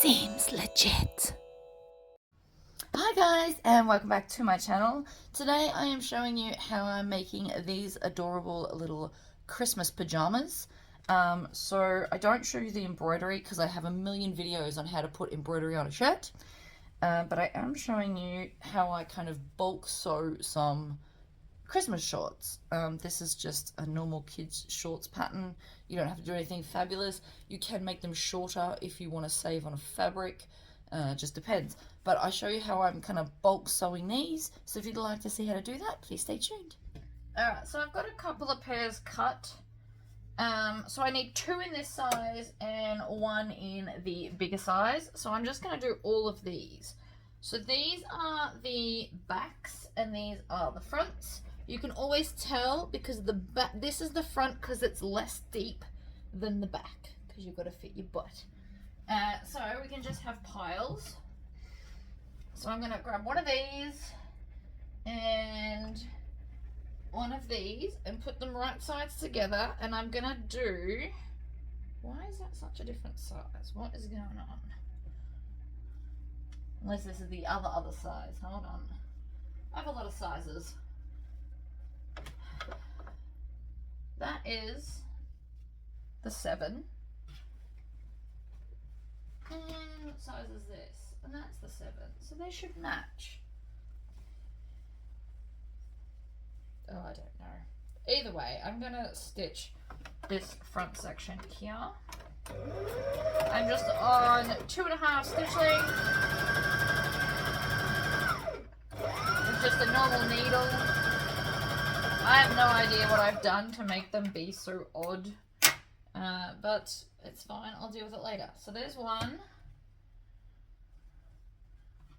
Seems legit. Hi guys, and welcome back to my channel. Today I am showing you how I'm making these adorable little Christmas pajamas. So I don't show you the embroidery because I have a million videos on how to put embroidery on a shirt. But I am showing you how I kind of bulk sew some Christmas shorts. This is just a normal kids shorts pattern. You don't have to do anything fabulous. You can make them shorter if you want to save on fabric. Just depends. But I show you how I'm kind of bulk sewing these. So if you'd like to see how to do that, please stay tuned. Alright, so I've got a couple of pairs cut. So I need 2 in this size and 1 in the bigger size. So I'm just going to do all of these. So these are the backs and these are the fronts. You can always tell because this is the front because it's less deep than the back because you've got to fit your butt. So we can just have piles. So I'm going to grab one of these and one of these and put them right sides together, and I'm going to do... Why is that such a different size? What is going on? Unless this is the other size. Hold on. I have a lot of sizes. That is the 7. And what size is this? And that's the 7. So they should match. Oh, I don't know. Either way, I'm going to stitch this front section here. I'm just on 2.5 stitch length. With just a normal needle. I have no idea what I've done to make them be so odd. But it's fine. I'll deal with it later. So there's one.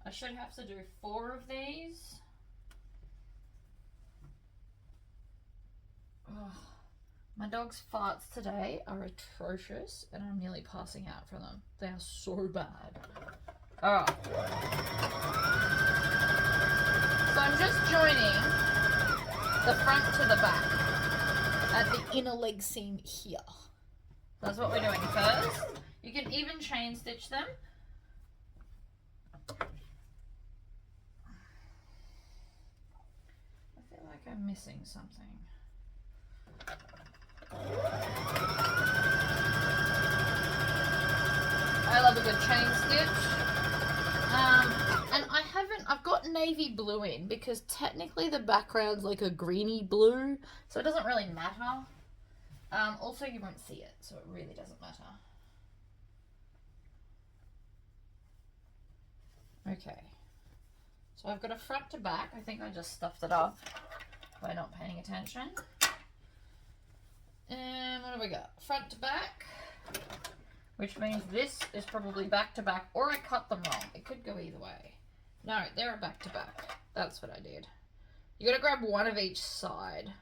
I should have to do 4 of these. Oh, my dog's farts today are atrocious and I'm nearly passing out from them. They are so bad. Alright. So I'm just joining the front to the back at the inner leg seam here. That's what we're doing first. You can even chain stitch them. I feel like I'm missing something. I love a good chain stitch. And I've got navy blue in because technically the background's like a greeny blue, so it doesn't really matter. Also you won't see it, so it really doesn't matter. Okay. So I've got a front to back. I think I just stuffed it up by not paying attention. And what do we got? Front to back, which means this is probably back to back, or I cut them wrong. It could go either way. No, they're back to back. That's what I did. You gotta grab one of each side.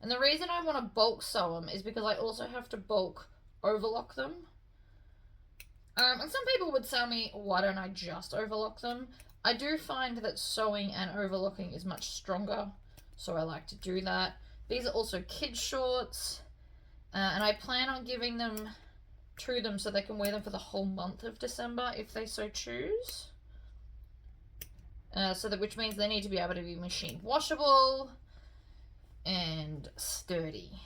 And the reason I want to bulk sew them is because I also have to bulk overlock them. And some people would tell me, why don't I just overlock them? I do find that sewing and overlocking is much stronger, so I like to do that. These are also kids shorts, and I plan on giving them to them so they can wear them for the whole month of December if they so choose. Which means they need to be able to be machine washable and sturdy.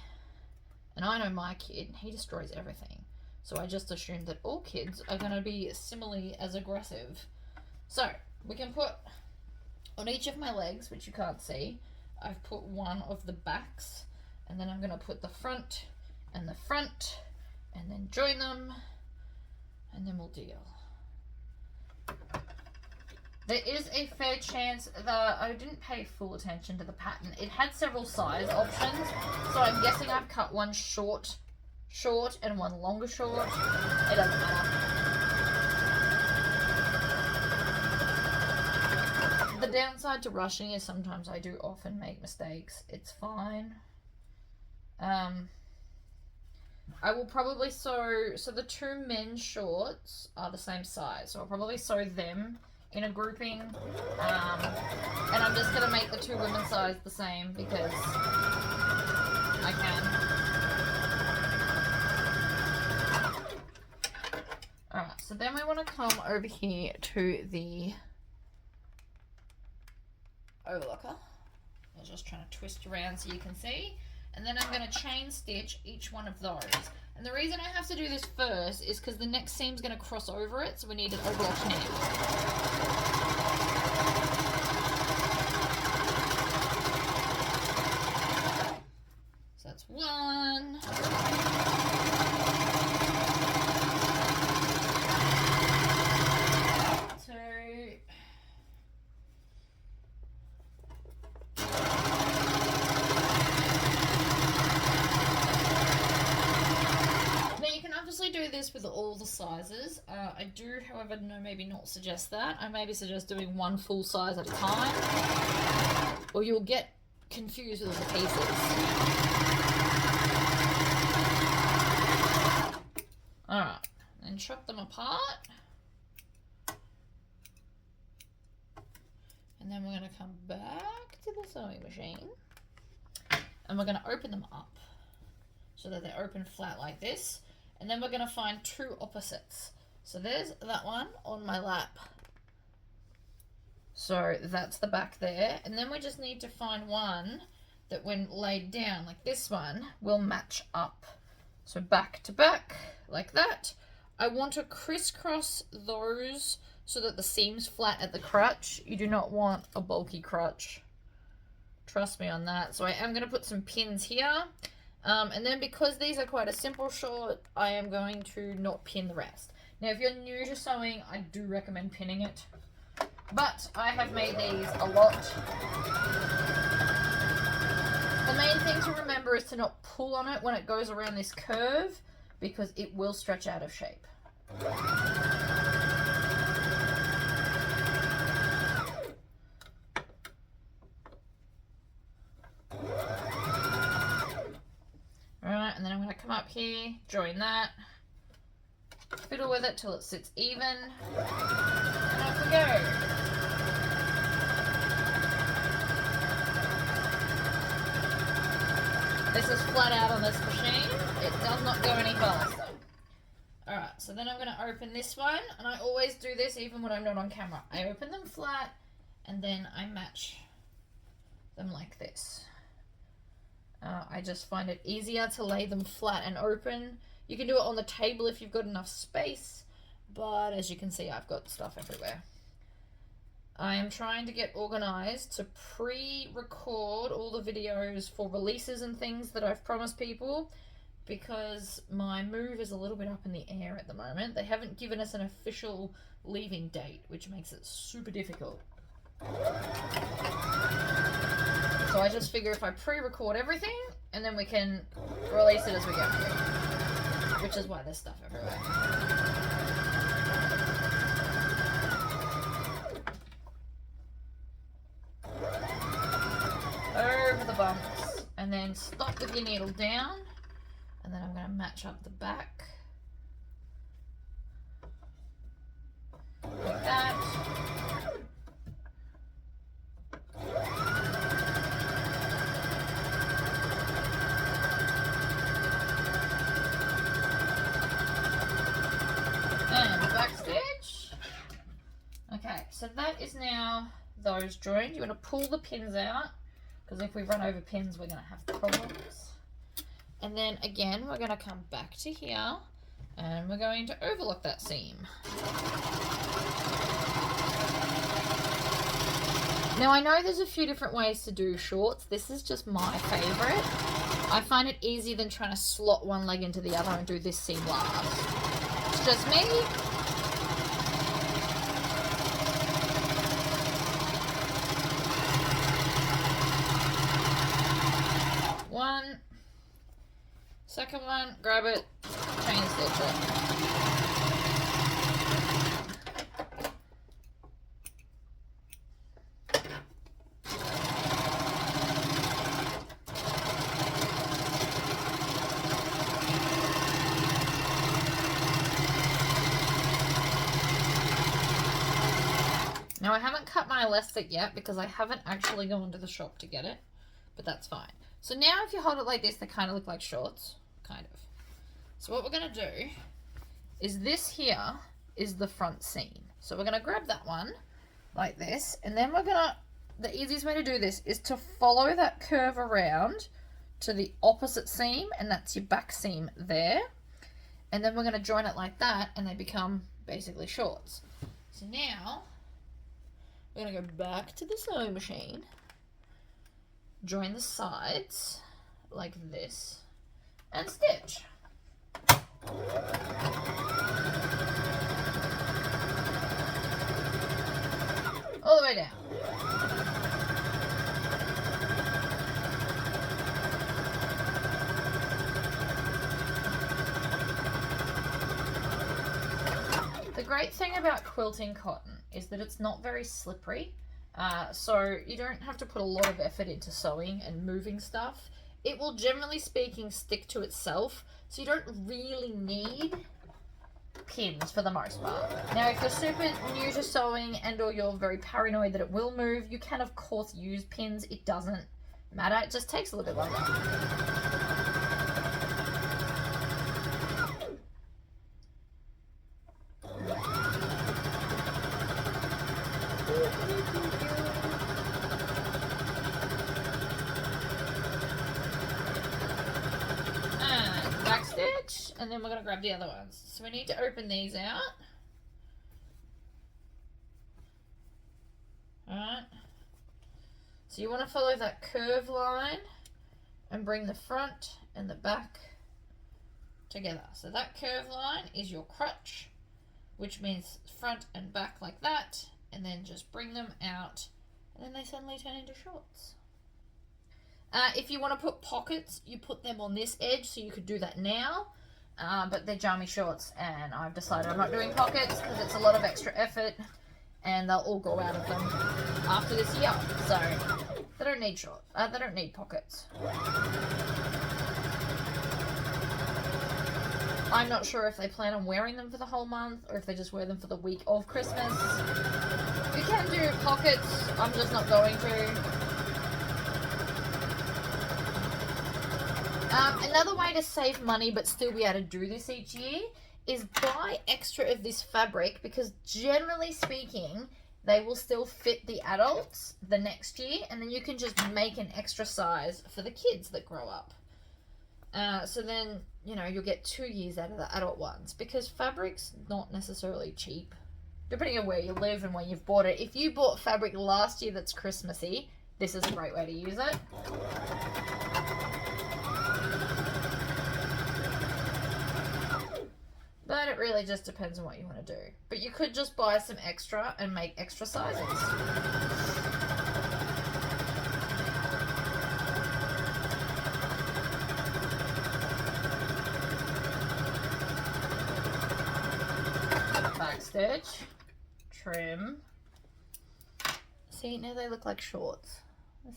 And I know my kid, he destroys everything. So I just assumed that all kids are going to be similarly as aggressive. So we can put on each of my legs, which you can't see, I've put one of the backs, and then I'm going to put the front, and then join them, and then we'll deal. There is a fair chance that I didn't pay full attention to the pattern. It had several size options, so I'm guessing I've cut one short, and one longer short. It doesn't matter. The downside to rushing is sometimes I do often make mistakes. It's fine. I will probably sew, so the 2 men's shorts are the same size, so I'll probably sew them in a grouping, and I'm just going to make the 2 women's size the same because I can. Alright, so then we want to come over here to the overlocker. I was just trying to twist around so you can see. And then I'm going to chain stitch each one of those. And the reason I have to do this first is because the next seam's going to cross over it, so we need an overlock knit. So that's 1. Do this with all the sizes. I do, however, maybe not suggest that. I maybe suggest doing one full size at a time, or you'll get confused with all the pieces. Alright, then chop them apart. And then we're going to come back to the sewing machine. And we're going to open them up so that they're open flat like this. And then we're going to find 2 opposites. So there's that one on my lap. So that's the back there. And then we just need to find one that when laid down, like this one, will match up. So back to back, like that. I want to crisscross those so that the seam's flat at the crutch. You do not want a bulky crutch. Trust me on that. So I am going to put some pins here. And then because these are quite a simple short, I am going to not pin the rest. Now, if you're new to sewing, I do recommend pinning it. But I have made these a lot. The main thing to remember is to not pull on it when it goes around this curve, because it will stretch out of shape. Alright, and then I'm going to come up here, join that, fiddle with it till it sits even, and off we go. This is flat out on this machine. It does not go any faster. Alright, so then I'm going to open this one, and I always do this even when I'm not on camera. I open them flat, and then I match them like this. I just find it easier to lay them flat and open. You can do it on the table if you've got enough space, but as you can see, I've got stuff everywhere. I am trying to get organized to pre-record all the videos for releases and things that I've promised people, because my move is a little bit up in the air at the moment. They haven't given us an official leaving date, which makes it super difficult. So I just figure if I pre-record everything, and then we can release it as we go, which is why there's stuff everywhere. Over the bumps, and then stop with your needle down, and then I'm going to match up the back like that. And back stitch. Okay, so that is now those joined. You want to pull the pins out, because if we run over pins, we're going to have problems. And then again, we're going to come back to here, and we're going to overlock that seam. Now, I know there's a few different ways to do shorts. This is just my favorite. I find it easier than trying to slot one leg into the other and do this seam last. It's just me. One. Second one, grab it, chain stitch it. Now I haven't cut my elastic yet because I haven't actually gone to the shop to get it, but that's fine. So now if you hold it like this, they kind of look like shorts, kind of. So what we're going to do is this here is the front seam. So we're going to grab that one like this, and then we're going to, the easiest way to do this is to follow that curve around to the opposite seam, and that's your back seam there. And then we're going to join it like that, and they become basically shorts. So now we're going to go back to the sewing machine, join the sides like this, and stitch. All the way down. The great thing about quilting cotton is that it's not very slippery, so you don't have to put a lot of effort into sewing and moving stuff. It will, generally speaking, stick to itself, so you don't really need pins for the most part. Now, if you're super new to sewing and or you're very paranoid that it will move, you can of course use pins. It doesn't matter, it just takes a little bit longer. And back stitch, and then we're going to grab the other ones. So we need to open these out. Alright. So you want to follow that curve line and bring the front and the back together. So that curve line is your crutch, which means front and back like that, and then just bring them out, and then they suddenly turn into shorts. If you want to put pockets, you put them on this edge, so you could do that now, but they're jammy shorts, and I've decided I'm not doing pockets because it's a lot of extra effort, and they'll all grow out of them after this year, so they don't need they don't need pockets. I'm not sure if they plan on wearing them for the whole month or if they just wear them for the week of Christmas. You can do pockets, I'm just not going to. Another way to save money but still be able to do this each year is buy extra of this fabric, because generally speaking they will still fit the adults the next year, and then you can just make an extra size for the kids that grow up. So then, you know, you'll get 2 years out of the adult ones, because fabric's not necessarily cheap, depending on where you live and when you've bought it. If you bought fabric last year that's Christmassy, this is a great way to use it. But it really just depends on what you want to do. But you could just buy some extra and make extra sizes. Back stitch, trim. See, now they look like shorts.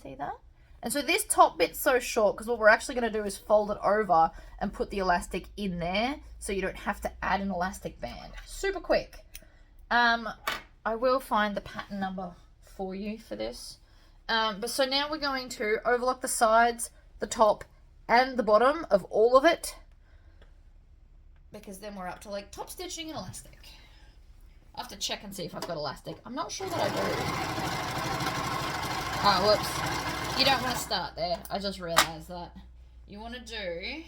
See that? And so this top bit's so short because what we're actually going to do is fold it over and put the elastic in there, so you don't have to add an elastic band. Super quick. I will find the pattern number for you for this. But so now we're going to overlock the sides, the top, and the bottom of all of it, because then we're up to like top stitching and elastic. I have to check and see if I've got elastic. I'm not sure that I do. Oh, whoops. You don't want to start there. I just realised that. You want to do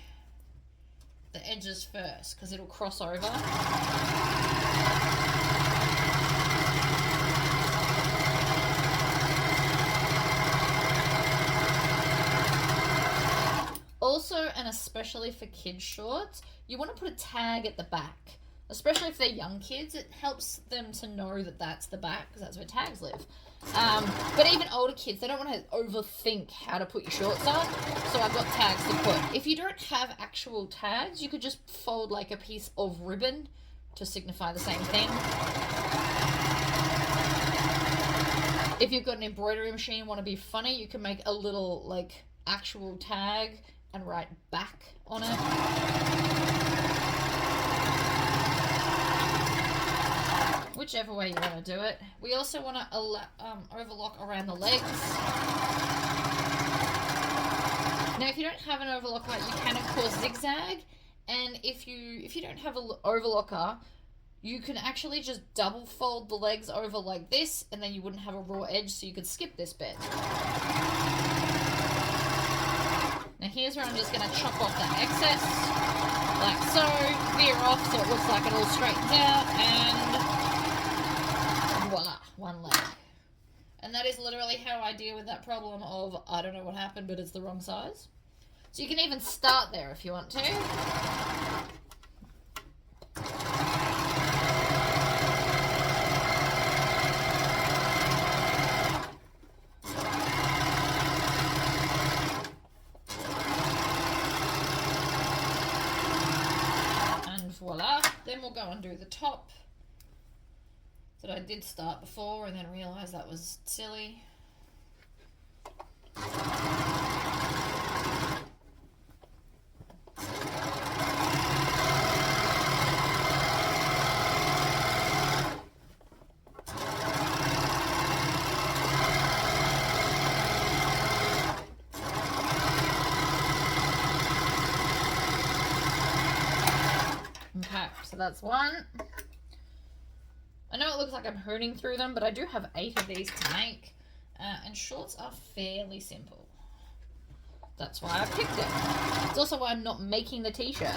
the edges first, because it'll cross over. Also, and especially for kids' shorts, you want to put a tag at the back. Especially if they're young kids, it helps them to know that that's the back, because that's where tags live. But even older kids, they don't want to overthink how to put your shorts up, so I've got tags to put. If you don't have actual tags, you could just fold like a piece of ribbon to signify the same thing. If you've got an embroidery machine and want to be funny, you can make a little like actual tag and write back on it. Whichever way you want to do it. We also want to overlock around the legs. Now, if you don't have an overlock light, you can of course zigzag, And if you don't have an overlocker, you can actually just double fold the legs over like this, and then you wouldn't have a raw edge, so you could skip this bit. Now here's where I'm just going to chop off that excess, like so, veer off so it looks like it all straightens out, and voila, one leg. And that is literally how I deal with that problem of, I don't know what happened, but it's the wrong size. So you can even start there if you want to. Voila, then we'll go and do the top that I did start before and then realised that was silly. Okay, so that's one. I know it looks like I'm hurting through them, but I do have 8 of these to make, and shorts are fairly simple. That's why I picked it. It's also why I'm not making the t-shirts.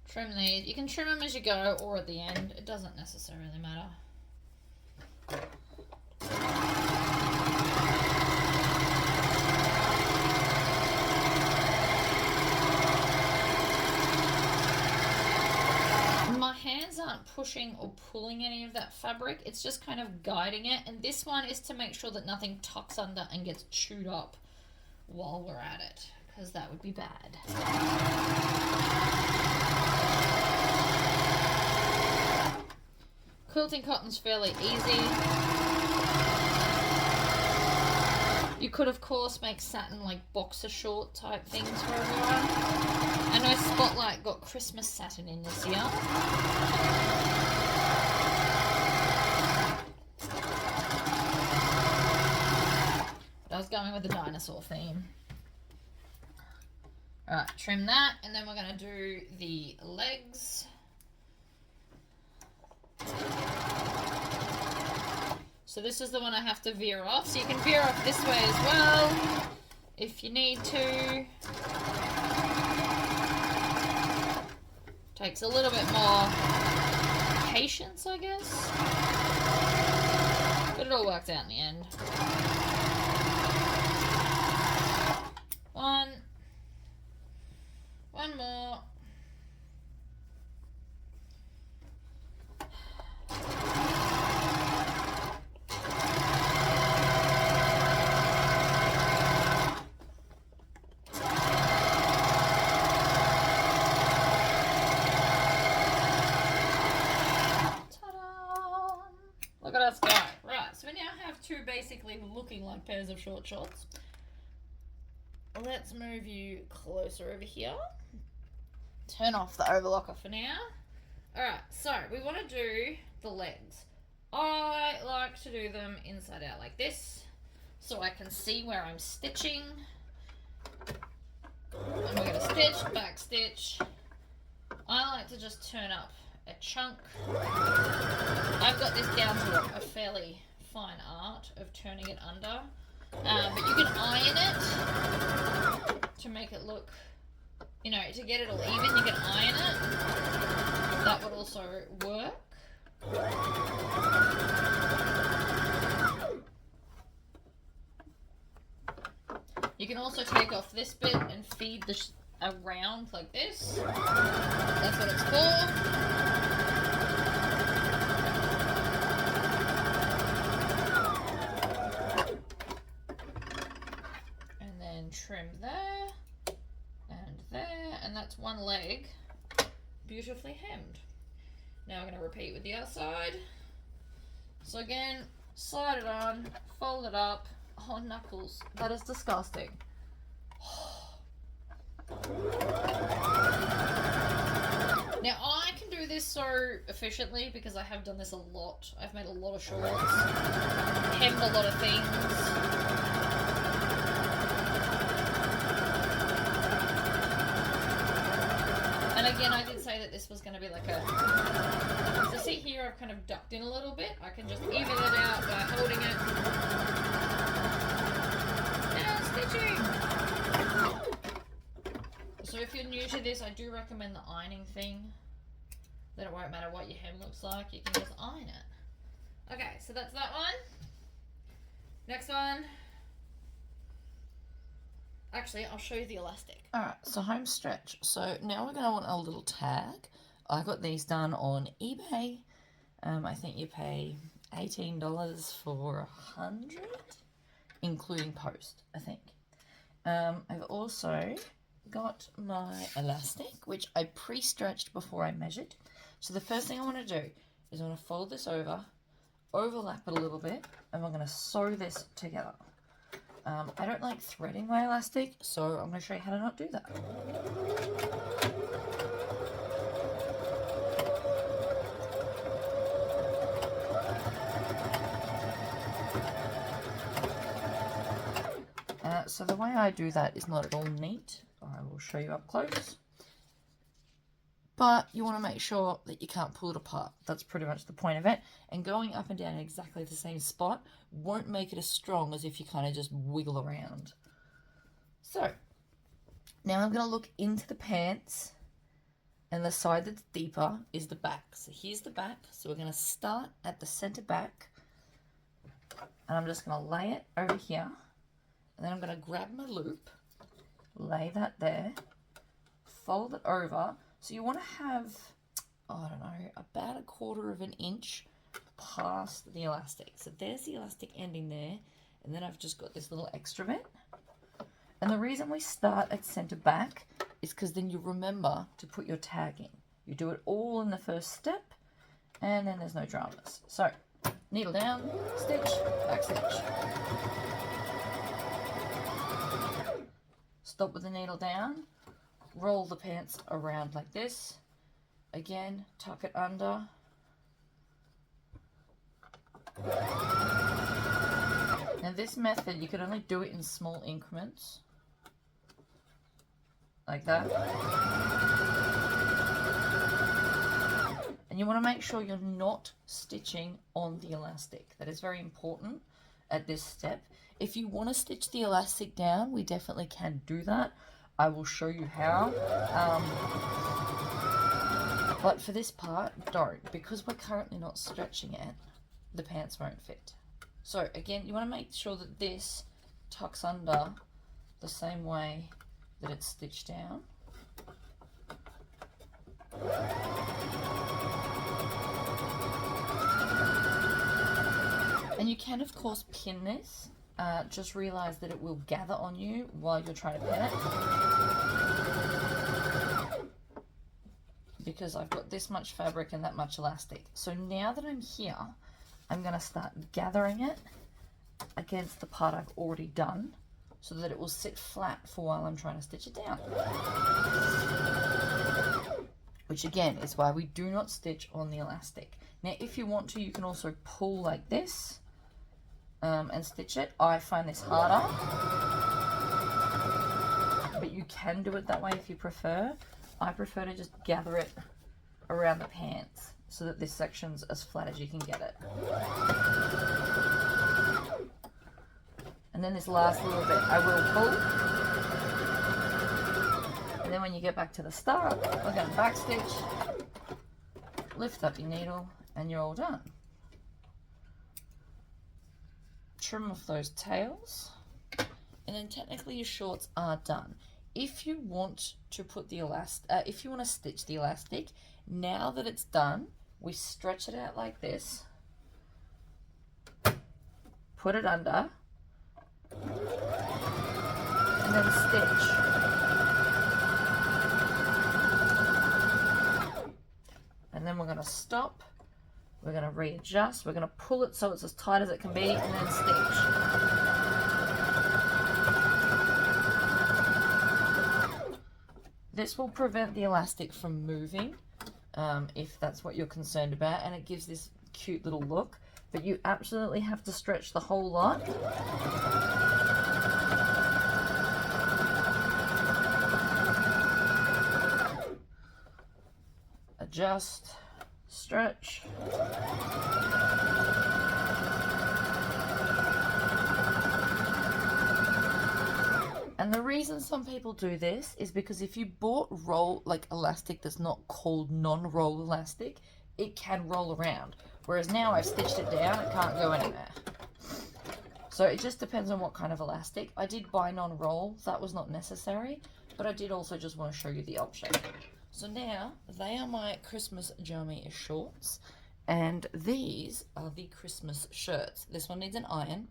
Trim these. You can trim them as you go or at the end. It doesn't necessarily matter. My hands aren't pushing or pulling any of that fabric, it's just kind of guiding it, and this one is to make sure that nothing tucks under and gets chewed up while we're at it, because that would be bad. Quilting cotton's fairly easy. You could, of course, make satin like boxer short type things for everyone. I know Spotlight got Christmas satin in this year. But I was going with the dinosaur theme. Alright, trim that, and then we're going to do the legs. So this is the one I have to veer off. So you can veer off this way as well if you need to. Takes a little bit more patience, I guess. But it all works out in the end. One more. Look at us go. Right, so we now have 2 basically looking like pairs of short shorts. Let's move you closer over here. Turn off the overlocker for now. Alright, so we want to do the legs. I like to do them inside out like this, so I can see where I'm stitching. And we're going to stitch, back stitch. I like to just turn up a chunk. I've got this down to a fairly fine art of turning it under, but you can iron it to make it look, you know, to get it all even. You can iron it. That would also work. You can also take off this bit and feed this around like this. That's what it's for. And then trim there and there, and that's one leg beautifully hemmed. Now I'm going to repeat with the other side. So again, slide it on, fold it up. Oh, knuckles, that is disgusting. Now I can do this this so efficiently because I have done this a lot. I've made a lot of shorts, hemmed a lot of things. And again, I did say that this was going to be like a... So see here, I've kind of ducked in a little bit. I can just even it out by holding it. And stitching! So if you're new to this, I do recommend the ironing thing. Then it won't matter what your hem looks like, you can just iron it. Okay, so that's that one. Next one. Actually, I'll show you the elastic. Alright, so home stretch. So now we're going to want a little tag. I got these done on eBay. I think you pay $18 for 100, including post, I think. I've also got my elastic, which I pre-stretched before I measured. So the first thing I want to do is I want to fold this over, overlap it a little bit, and we're going to sew this together. I don't like threading my elastic, so I'm going to show you how to not do that. So the way I do that is not at all neat. I will show you up close. But you want to make sure that you can't pull it apart. That's pretty much the point of it. And going up and down in exactly the same spot won't make it as strong as if you kind of just wiggle around. So, now I'm going to look into the pants, and the side that's deeper is the back. So here's the back. So we're going to start at the center back, and I'm just going to lay it over here. And then I'm going to grab my loop, lay that there, fold it over. So you want to have, I don't know, about 1/4 of an inch past the elastic. So there's the elastic ending there, and then I've just got this little extra bit. And the reason we start at center back is because then you remember to put your tag in. You do it all in the first step, and then there's no dramas. So needle down, stitch, back stitch. Stop with the needle down, roll the pants around like this. Again, tuck it under. Now this method, you can only do it in small increments. Like that. And you want to make sure you're not stitching on the elastic. That is very important at this step. If you want to stitch the elastic down, we definitely can do that. I will show you how. But for this part, don't. Because we're currently not stretching it, the pants won't fit. So again, you want to make sure that this tucks under the same way that it's stitched down. And you can, of course, pin this. Just realize that it will gather on you while you're trying to pin it. Because I've got this much fabric and that much elastic. So now that I'm here, I'm going to start gathering it against the part I've already done so that it will sit flat for while I'm trying to stitch it down. Which again is why we do not stitch on the elastic. Now if you want to, you can also pull like this and stitch it. I find this harder, but you can do it that way if you prefer. I prefer to just gather it around the pants so that this section's as flat as you can get it. And then this last little bit I will pull. And then when you get back to the start, we're going to back stitch, lift up your needle, and you're all done. Trim off those tails, and then technically your shorts are done. If you want to put the if you want to stitch the elastic, now that it's done, we stretch it out like this, put it under, and then stitch. And then we're going to stop. We're going to readjust. We're going to pull it so it's as tight as it can be, and then stitch. This will prevent the elastic from moving if that's what you're concerned about, and it gives this cute little look. But you absolutely have to stretch the whole lot. Adjust, stretch. And the reason some people do this is because if you bought roll, like elastic that's not called non-roll elastic, it can roll around. Whereas now I've stitched it down, it can't go anywhere. So it just depends on what kind of elastic. I did buy non-roll, that was not necessary, but I did also just want to show you the option. So now, they are my Christmas jammy shorts, and these are the Christmas shirts. This one needs an iron,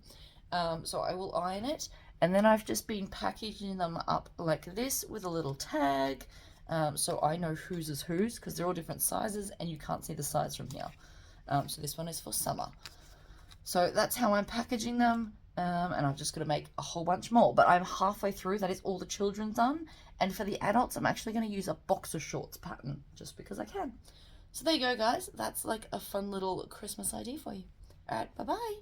so I will iron it, and then I've just been packaging them up like this with a little tag, so I know whose is whose, because they're all different sizes, and you can't see the size from here. So this one is for summer. So that's how I'm packaging them, and I'm just going to make a whole bunch more. But I'm halfway through. That is all the children done. And for the adults, I'm actually going to use a boxer shorts pattern, just because I can. So there you go, guys. That's like a fun little Christmas idea for you. All right, bye-bye.